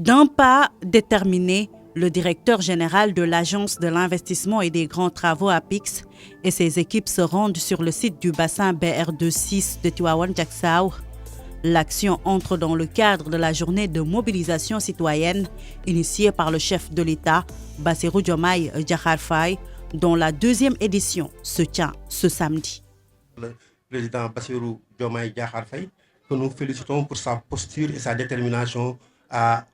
D'un pas déterminé, le directeur général de l'Agence de l'investissement et des grands travaux APIX et ses équipes se rendent sur le site du bassin BR26 de Tivaouane-Diacksao. L'action entre dans le cadre de la journée de mobilisation citoyenne initiée par le chef de l'État, Bassirou Diomaye Diakhar Faye, dont la deuxième édition se tient ce samedi. Le président Bassirou Diomaye Diakhar Faye, que nous félicitons pour sa posture et sa détermination à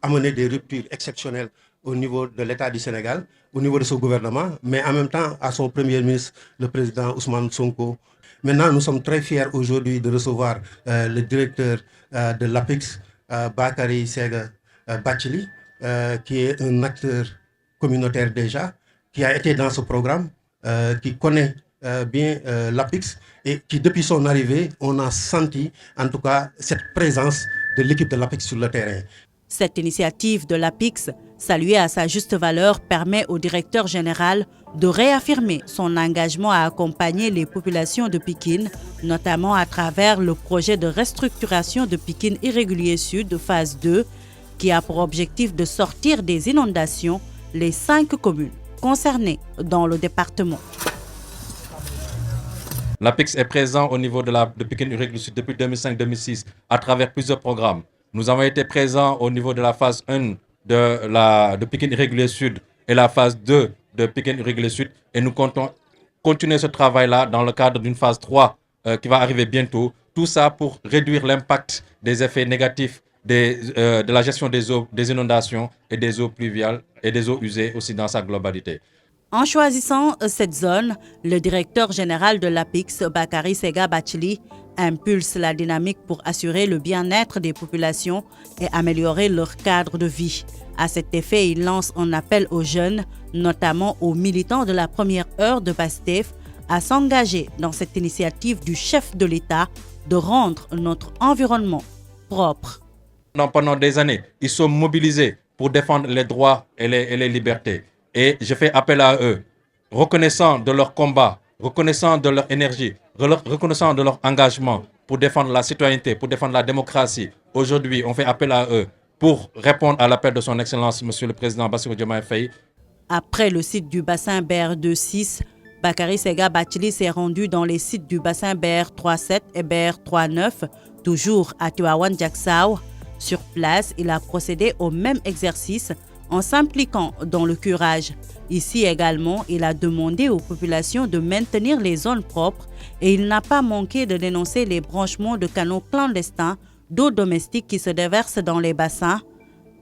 amener des ruptures exceptionnelles au niveau de l'État du Sénégal, au niveau de son gouvernement, mais en même temps à son premier ministre, le président Ousmane Sonko. Maintenant, nous sommes très fiers aujourd'hui de recevoir le directeur de l'APIX, Bakary Sega Bathily, qui est un acteur communautaire déjà, qui a été dans ce programme, qui connaît bien l'APIX et qui, depuis son arrivée, on a senti en tout cas cette présence de l'équipe de l'APIX sur le terrain. Cette initiative de l'APIX, saluée à sa juste valeur, permet au directeur général de réaffirmer son engagement à accompagner les populations de Pikine, notamment à travers le projet de restructuration de Pikine Irrégulier Sud, phase 2, qui a pour objectif de sortir des inondations les 5 communes concernées dans le département. L'APIX est présent au niveau de Pikine Irrégulier Sud depuis 2005-2006 à travers plusieurs programmes. Nous avons été présents au niveau de la phase 1 de Pikine Irrégulier Sud et la phase 2 de Pikine Irrégulier Sud. Et nous comptons continuer ce travail-là dans le cadre d'une phase 3 qui va arriver bientôt. Tout ça pour réduire l'impact des effets négatifs de la gestion des eaux, des inondations et des eaux pluviales et des eaux usées aussi dans sa globalité. En choisissant cette zone, le directeur général de l'APIX, Bakary Sega Bathily, impulse la dynamique pour assurer le bien-être des populations et améliorer leur cadre de vie. À cet effet, il lance un appel aux jeunes, notamment aux militants de la première heure de PASTEF, à s'engager dans cette initiative du chef de l'État de rendre notre environnement propre. Pendant des années, ils sont mobilisés pour défendre les droits et les libertés. Et je fais appel à eux, reconnaissant de leur combat, reconnaissant de leur énergie, reconnaissant de leur engagement pour défendre la citoyenneté, pour défendre la démocratie. Aujourd'hui, on fait appel à eux pour répondre à l'appel de son Excellence, Monsieur le Président Bassirou Diomaye Faye. Après le site du bassin BR26, Bakary Sega Bathily s'est rendu dans les sites du bassin BR37 et BR39, toujours à Tivaouane-Diacksao. Sur place, il a procédé au même exercice en s'impliquant dans le curage. Ici également, il a demandé aux populations de maintenir les zones propres et il n'a pas manqué de dénoncer les branchements de canaux clandestins d'eau domestique qui se déversent dans les bassins.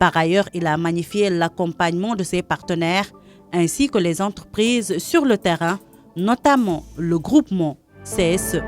Par ailleurs, il a magnifié l'accompagnement de ses partenaires ainsi que les entreprises sur le terrain, notamment le groupement CSE.